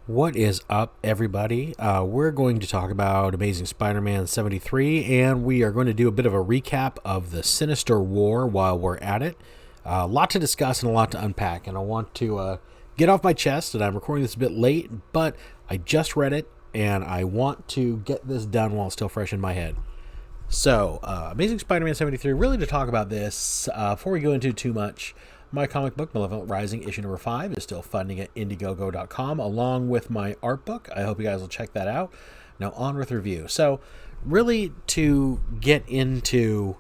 What is up, everybody? We're going to talk about Amazing Spider-Man 73, and we are going to do a bit of a recap of the Sinister War while we're at it. A lot to discuss and a lot to unpack, and I want to get off my chest, and I'm recording this a bit late, but I just read it, and I want to get this done while it's still fresh in my head. So, Amazing Spider-Man 73, really to talk about this, before we go into too much, my comic book, Malevolent Rising, issue number 5, is still funding at Indiegogo.com, along with my art book. I hope you guys will check that out. Now, on with review. So, really to get into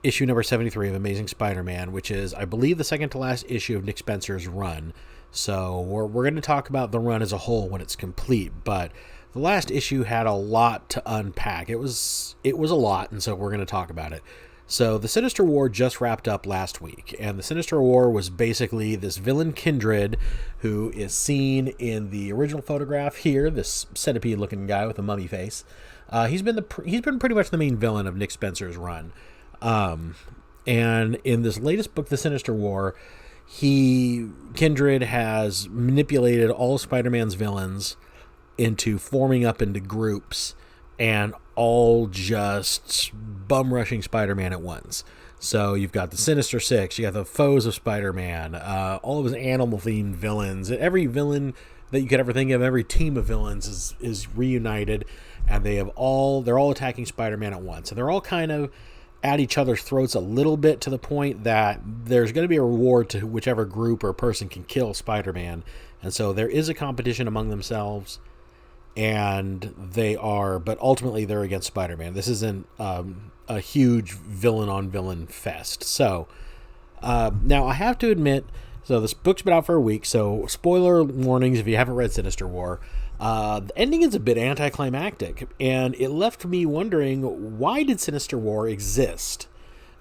issue number 73 of Amazing Spider-Man, which is, I believe, the second to last issue of Nick Spencer's run. So, we're going to talk about the run as a whole when it's complete, but the last issue had a lot to unpack. It was a lot, and so we're going to talk about it. So the Sinister War just wrapped up last week, and the Sinister War was basically this villain Kindred, who is seen in the original photograph here, this centipede-looking guy with a mummy face. He's been pretty much the main villain of Nick Spencer's run, and in this latest book, The Sinister War, Kindred has manipulated all of Spider-Man's villains into forming up into groups and all just bum-rushing Spider-Man at once. So you've got the Sinister Six, you got the foes of Spider-Man, all of his animal-themed villains. Every villain that you could ever think of, every team of villains is reunited, and they're all attacking Spider-Man at once. And they're all kind of at each other's throats a little bit, to the point that there's going to be a reward to whichever group or person can kill Spider-Man. And so there is a competition among themselves, but ultimately they're against Spider-Man. This isn't a huge villain-on-villain fest. So, now I have to admit, so this book's been out for a week, so spoiler warnings if you haven't read Sinister War. The ending is a bit anticlimactic, and it left me wondering, why did Sinister War exist?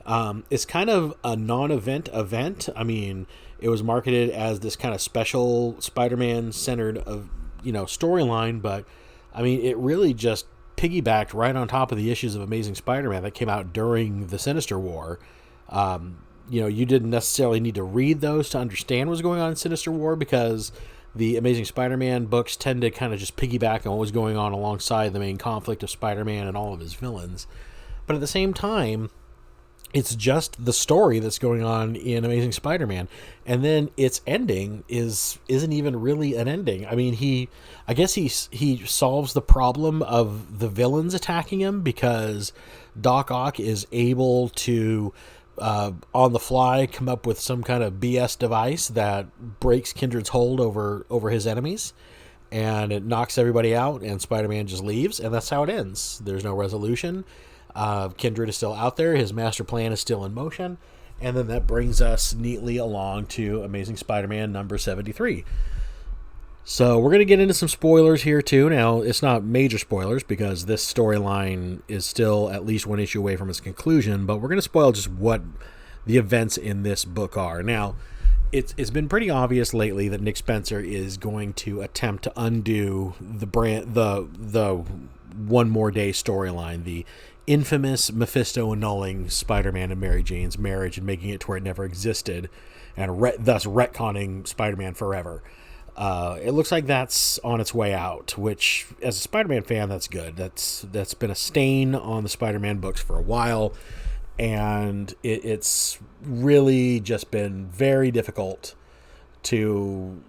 It's kind of a non-event event. I mean, it was marketed as this kind of special Spider-Man centered storyline, but I mean, it really just piggybacked right on top of the issues of Amazing Spider-Man that came out during the Sinister War. You didn't necessarily need to read those to understand what was going on in Sinister War, because the Amazing Spider-Man books tend to kind of just piggyback on what was going on alongside the main conflict of Spider-Man and all of his villains. But at the same time, it's just the story that's going on in Amazing Spider-Man, and then its ending isn't even really an ending. I mean, he solves the problem of the villains attacking him, because Doc Ock is able to on the fly come up with some kind of BS device that breaks Kindred's hold over his enemies, and it knocks everybody out, and Spider-Man just leaves, and that's how it ends. There's no resolution. Kindred is still out there. His master plan is still in motion. And then that brings us neatly along to Amazing Spider-Man number 73. So we're going to get into some spoilers here too. Now, it's not major spoilers, because this storyline is still at least one issue away from its conclusion, but we're going to spoil just what the events in this book are. Now, it's been pretty obvious lately that Nick Spencer is going to attempt to undo the One More Day storyline, the infamous Mephisto annulling Spider-Man and Mary Jane's marriage and making it to where it never existed, and thus retconning Spider-Man forever. It looks like that's on its way out, which, as a Spider-Man fan, that's good. That's been a stain on the Spider-Man books for a while, and it's really just been very difficult to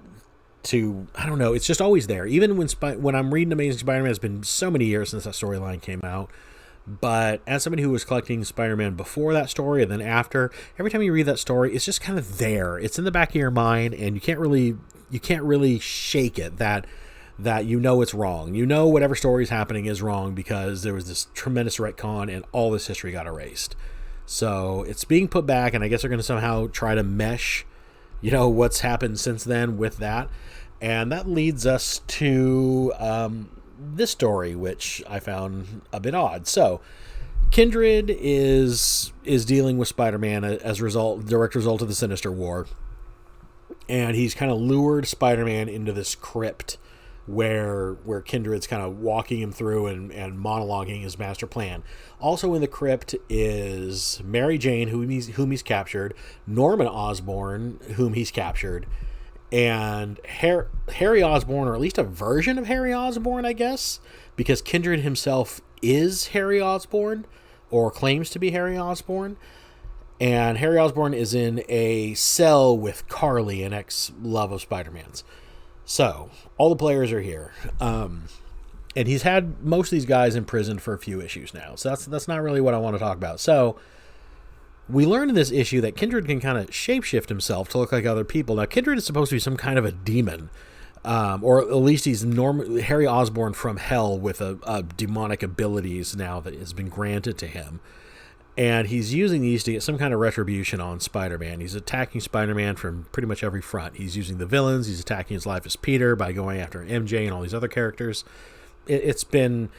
I don't know, it's just always there. Even when I'm reading Amazing Spider-Man, it's been so many years since that storyline came out. But as somebody who was collecting Spider-Man before that story and then after, every time you read that story, it's just kind of there. It's in the back of your mind, and you can't really shake it that it's wrong. Whatever story is happening is wrong, because there was this tremendous retcon and all this history got erased. So it's being put back, and I guess they're going to somehow try to mesh, what's happened since then with that. And that leads us to this story, which I found a bit odd. So Kindred is dealing with Spider-Man as direct result of the Sinister War, and he's kind of lured Spider-Man into this crypt where Kindred's kind of walking him through and monologuing his master plan. Also in the crypt is Mary Jane, whom he's captured, Norman Osborn, whom he's captured, And Harry Osborn, or at least a version of Harry Osborn, I guess, because Kindred himself is Harry Osborn, or claims to be Harry Osborn. And Harry Osborn is in a cell with Carly, an ex-love of Spider-Man's. So, all the players are here. And he's had most of these guys imprisoned for a few issues now. So that's not really what I want to talk about. So, we learn in this issue that Kindred can kind of shapeshift himself to look like other people. Now, Kindred is supposed to be some kind of a demon. Or at least he's Harry Osborn from hell with a demonic abilities now that has been granted to him. And he's using these to get some kind of retribution on Spider-Man. He's attacking Spider-Man from pretty much every front. He's using the villains. He's attacking his life as Peter by going after MJ and all these other characters. It's been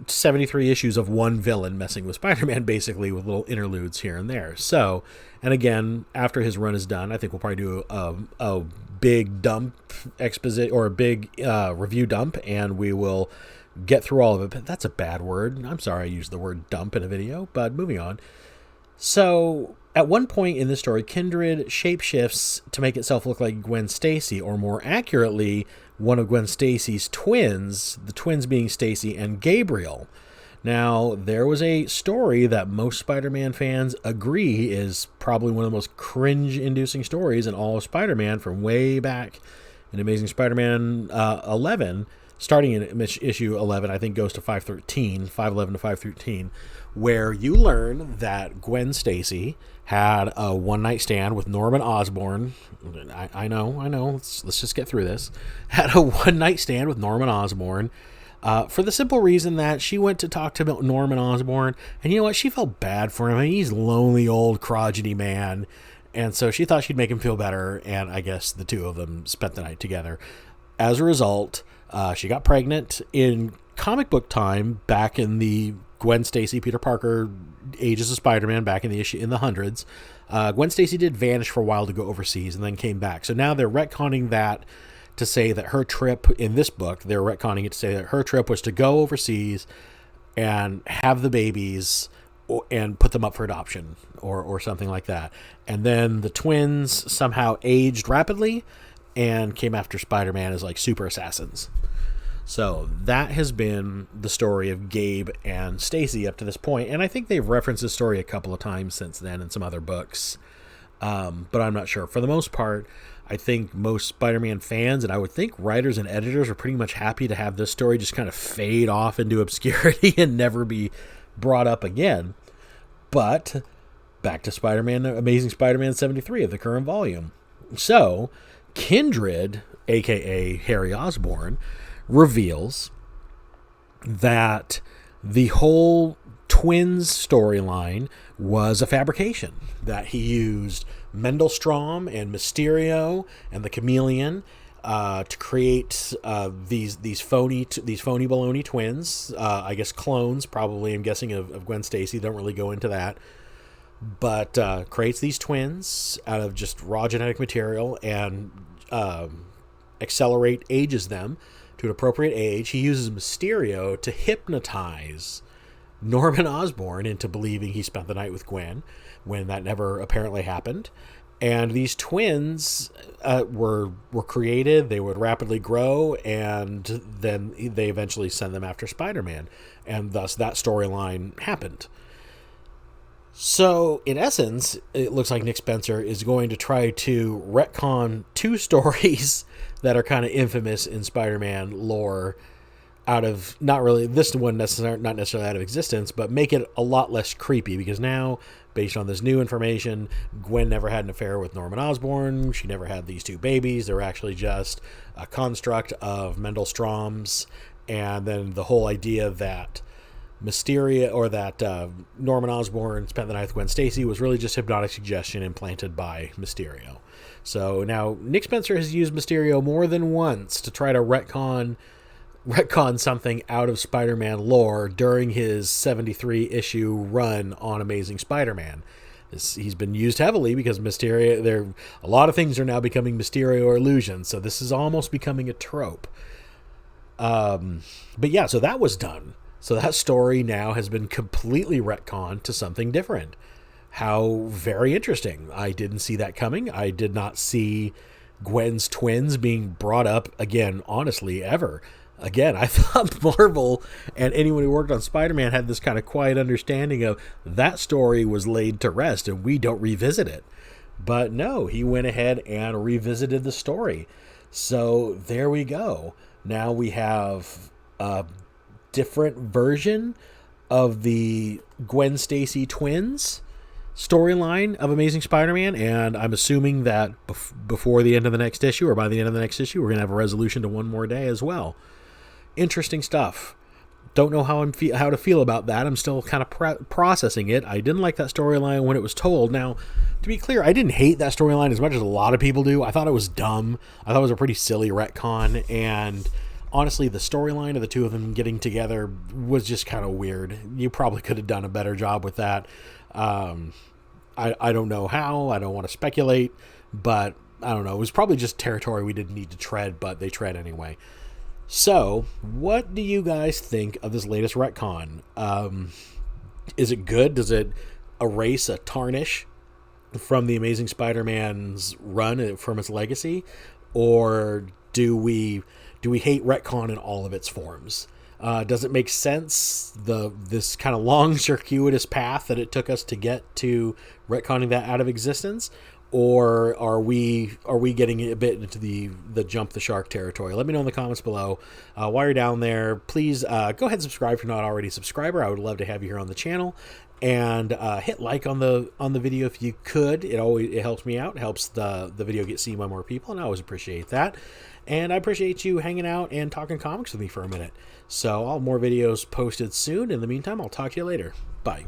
73 issues of one villain messing with Spider-Man, basically, with little interludes here and there. So, and again, after his run is done, I think we'll probably do a big dump exposition, or a big review dump, and we will get through all of it. But that's a bad word. I'm sorry I used the word dump in a video, but moving on. So, at one point in this story, Kindred shapeshifts to make itself look like Gwen Stacy, or more accurately, one of Gwen Stacy's twins, the twins being Stacy and Gabriel. Now, there was a story that most Spider-Man fans agree is probably one of the most cringe-inducing stories in all of Spider-Man from way back in Amazing Spider-Man 11, starting in issue 11, I think goes to 511 to 513, where you learn that Gwen Stacy had a one-night stand with Norman Osborn. I know. Let's just get through this. Had a one-night stand with Norman Osborn for the simple reason that she went to talk to Norman Osborn, and you know what? She felt bad for him. I mean, he's a lonely old crotchety man, and so she thought she'd make him feel better, and I guess the two of them spent the night together. As a result, she got pregnant in comic book time back in the Gwen Stacy, Peter Parker ages of Spider-Man back in the hundreds. Gwen Stacy did vanish for a while to go overseas and then came back. So now they're retconning that to say that her trip in this book, they're retconning it to say that her trip was to go overseas and have the babies and put them up for adoption or something like that. And then the twins somehow aged rapidly and came after Spider-Man as like super assassins. So that has been the story of Gabe and Stacy up to this point, and I think they've referenced this story a couple of times since then in some other books, but I'm not sure. For the most part, I think most Spider-Man fans, and I would think writers and editors, are pretty much happy to have this story just kind of fade off into obscurity and never be brought up again. But back to Spider-Man, Amazing Spider-Man 73 of the current volume. So, Kindred, aka Harry Osborn, reveals that the whole twins storyline was a fabrication, that he used Mendelstrom and Mysterio and the Chameleon to create these phony baloney twins, I guess clones, probably, I'm guessing, of Gwen Stacy. Don't really go into that, but creates these twins out of just raw genetic material and ages them to an appropriate age. He uses Mysterio to hypnotize Norman Osborn into believing he spent the night with Gwen, when that never apparently happened. And these twins were created. They would rapidly grow, and then they eventually send them after Spider-Man, and thus that storyline happened. So, in essence, it looks like Nick Spencer is going to try to retcon two stories that are kind of infamous in Spider-Man lore out of, not really, this one not necessarily out of existence, but make it a lot less creepy, because now, based on this new information, Gwen never had an affair with Norman Osborn. She never had these two babies. They were actually just a construct of Mendelstrom's, and then the whole idea that Mysterio, or that Norman Osborn spent the night with Gwen Stacy, was really just hypnotic suggestion implanted by Mysterio. So now Nick Spencer has used Mysterio more than once to try to retcon something out of Spider-Man lore during his 73 issue run on Amazing Spider-Man. He's been used heavily because Mysterio, a lot of things are now becoming Mysterio illusions, so this is almost becoming a trope. But yeah, so that was done. So that story now has been completely retconned to something different. How very interesting. I didn't see that coming. I did not see Gwen's twins being brought up again, honestly, ever. Again, I thought Marvel and anyone who worked on Spider-Man had this kind of quiet understanding of that story was laid to rest and we don't revisit it. But no, he went ahead and revisited the story. So there we go. Now we have a different version of the Gwen Stacy twins storyline of Amazing Spider-Man, and I'm assuming that before the end of the next issue, or by the end of the next issue, we're going to have a resolution to One More Day as well. Interesting stuff. Don't know how how to feel about that. I'm still kind of processing it. I didn't like that storyline when it was told. Now, to be clear, I didn't hate that storyline as much as a lot of people do. I thought it was dumb. I thought it was a pretty silly retcon, and honestly, the storyline of the two of them getting together was just kind of weird. You probably could have done a better job with that. I don't know how. I don't want to speculate, but I don't know. It was probably just territory we didn't need to tread, but they tread anyway. So, what do you guys think of this latest retcon? Is it good? Does it erase a tarnish from the Amazing Spider-Man's run, from its legacy? Or do we hate retcon in all of its forms? Does it make sense, this kind of long, circuitous path that it took us to get to retconning that out of existence? Or are we getting a bit into the jump the shark territory? Let me know in the comments below. While you're down there, please go ahead and subscribe if you're not already a subscriber. I would love to have you here on the channel. And hit like on the video if you could. It helps me out. It helps the video get seen by more people, and I always appreciate that. And I appreciate you hanging out and talking comics with me for a minute. So I'll have more videos posted soon. In the meantime, I'll talk to you later. Bye.